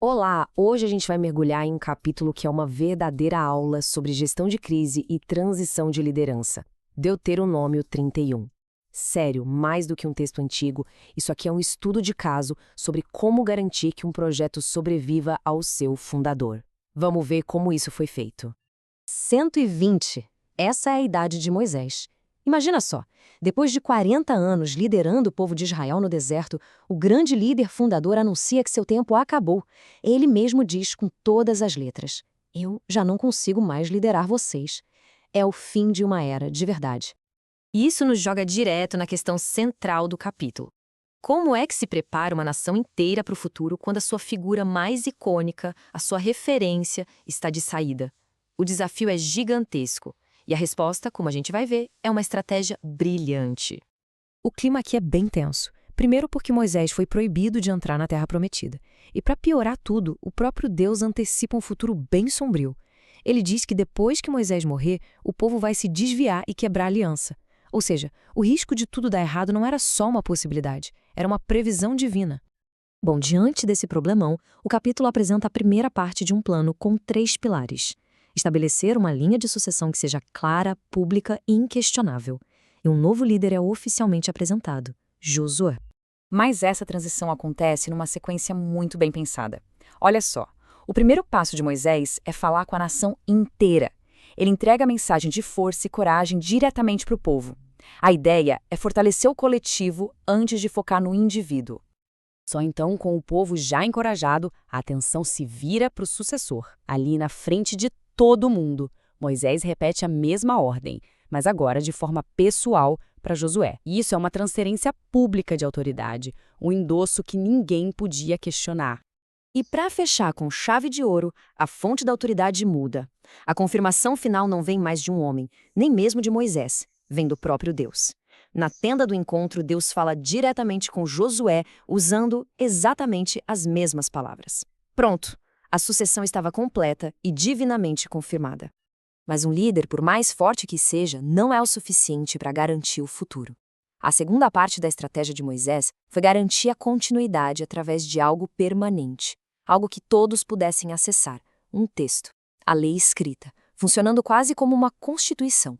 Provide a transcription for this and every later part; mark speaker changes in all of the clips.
Speaker 1: Olá, hoje a gente vai mergulhar em um capítulo que é uma verdadeira aula sobre gestão de crise e transição de liderança. Deuteronômio 31. Sério, mais do que um texto antigo, isso aqui é um estudo de caso sobre como garantir que um projeto sobreviva ao seu fundador. Vamos ver como isso foi feito. 120. Essa é a idade de Moisés. Imagina só, depois de 40 anos liderando o povo de Israel no deserto, o grande líder fundador anuncia que seu tempo acabou. Ele mesmo diz com todas as letras: "Eu já não consigo mais liderar vocês." É o fim de uma era, de verdade. E isso nos joga direto na questão central do capítulo. Como é que se prepara uma nação inteira para o futuro quando a sua figura mais icônica, a sua referência, está de saída? O desafio é gigantesco. E a resposta, como a gente vai ver, é uma estratégia brilhante. O clima aqui é bem tenso. Primeiro porque Moisés foi proibido de entrar na Terra Prometida. E para piorar tudo, o próprio Deus antecipa um futuro bem sombrio. Ele diz que depois que Moisés morrer, o povo vai se desviar e quebrar a aliança. Ou seja, o risco de tudo dar errado não era só uma possibilidade, era uma previsão divina. Bom, diante desse problemão, o capítulo apresenta a primeira parte de um plano com 3 pilares. Estabelecer uma linha de sucessão que seja clara, pública e inquestionável. E um novo líder é oficialmente apresentado, Josué. Mas essa transição acontece numa sequência muito bem pensada. Olha só, o primeiro passo de Moisés é falar com a nação inteira. Ele entrega a mensagem de força e coragem diretamente para o povo. A ideia é fortalecer o coletivo antes de focar no indivíduo. Só então, com o povo já encorajado, a atenção se vira para o sucessor, ali na frente de todo mundo. Moisés repete a mesma ordem, mas agora de forma pessoal para Josué. E isso é uma transferência pública de autoridade, um endosso que ninguém podia questionar. E para fechar com chave de ouro, a fonte da autoridade muda. A confirmação final não vem mais de um homem, nem mesmo de Moisés, vem do próprio Deus. Na tenda do encontro, Deus fala diretamente com Josué, usando exatamente as mesmas palavras. Pronto, a sucessão estava completa e divinamente confirmada. Mas um líder, por mais forte que seja, não é o suficiente para garantir o futuro. A segunda parte da estratégia de Moisés foi garantir a continuidade através de algo permanente, algo que todos pudessem acessar, um texto, a lei escrita, funcionando quase como uma constituição.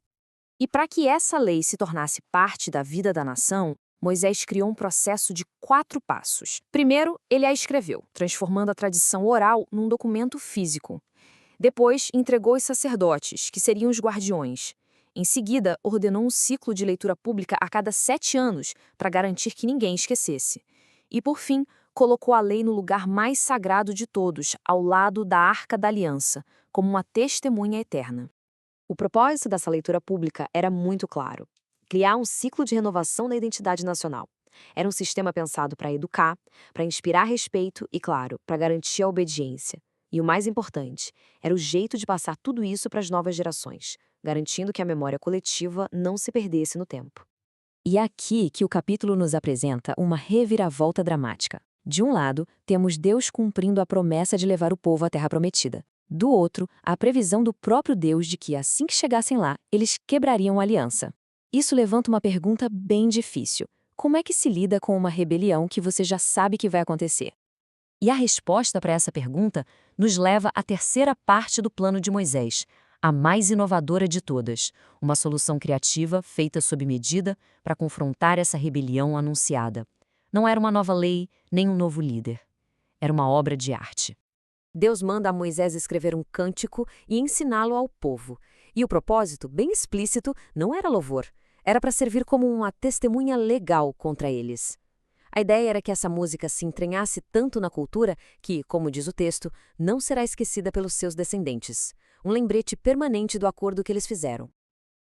Speaker 1: E para que essa lei se tornasse parte da vida da nação, Moisés criou um processo de 4 passos. Primeiro, ele a escreveu, transformando a tradição oral num documento físico. Depois, entregou os sacerdotes, que seriam os guardiões. Em seguida, ordenou um ciclo de leitura pública a cada 7 anos, para garantir que ninguém esquecesse. E, por fim, colocou a lei no lugar mais sagrado de todos, ao lado da Arca da Aliança, como uma testemunha eterna. O propósito dessa leitura pública era muito claro: criar um ciclo de renovação da identidade nacional. Era um sistema pensado para educar, para inspirar respeito e, claro, para garantir a obediência. E o mais importante, era o jeito de passar tudo isso para as novas gerações, garantindo que a memória coletiva não se perdesse no tempo. E é aqui que o capítulo nos apresenta uma reviravolta dramática. De um lado, temos Deus cumprindo a promessa de levar o povo à Terra Prometida. Do outro, a previsão do próprio Deus de que, assim que chegassem lá, eles quebrariam a aliança. Isso levanta uma pergunta bem difícil. Como é que se lida com uma rebelião que você já sabe que vai acontecer? E a resposta para essa pergunta nos leva à terceira parte do plano de Moisés, a mais inovadora de todas, uma solução criativa feita sob medida para confrontar essa rebelião anunciada. Não era uma nova lei, nem um novo líder. Era uma obra de arte. Deus manda a Moisés escrever um cântico e ensiná-lo ao povo. E o propósito, bem explícito, não era louvor. Era para servir como uma testemunha legal contra eles. A ideia era que essa música se entranhasse tanto na cultura que, como diz o texto, não será esquecida pelos seus descendentes. Um lembrete permanente do acordo que eles fizeram.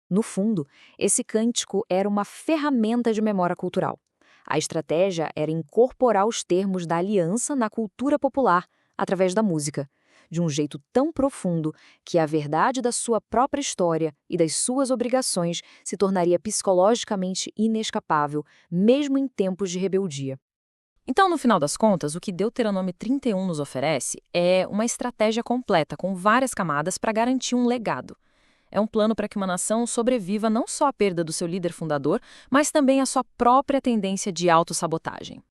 Speaker 1: No fundo, esse cântico era uma ferramenta de memória cultural. A estratégia era incorporar os termos da aliança na cultura popular, através da música, de um jeito tão profundo que a verdade da sua própria história e das suas obrigações se tornaria psicologicamente inescapável, mesmo em tempos de rebeldia. Então, no final das contas, o que Deuteronômio 31 nos oferece é uma estratégia completa, com várias camadas para garantir um legado. É um plano para que uma nação sobreviva não só à perda do seu líder fundador, mas também à sua própria tendência de autossabotagem.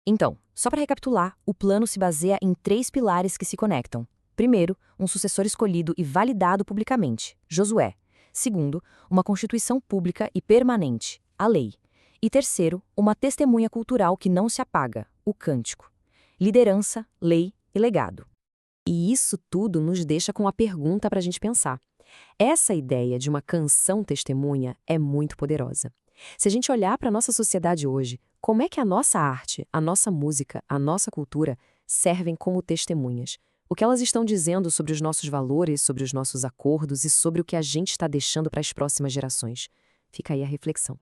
Speaker 2: Então, só para recapitular, o plano se baseia em 3 pilares que se conectam. Primeiro, um sucessor escolhido e validado publicamente, Josué. Segundo, uma constituição pública e permanente, a lei. E terceiro, uma testemunha cultural que não se apaga, o cântico. Liderança, lei e legado.
Speaker 1: E isso tudo nos deixa com a pergunta para a gente pensar. Essa ideia de uma canção testemunha é muito poderosa. Se a gente olhar para a nossa sociedade hoje, como é que a nossa arte, a nossa música, a nossa cultura servem como testemunhas? O que elas estão dizendo sobre os nossos valores, sobre os nossos acordos e sobre o que a gente está deixando para as próximas gerações? Fica aí a reflexão.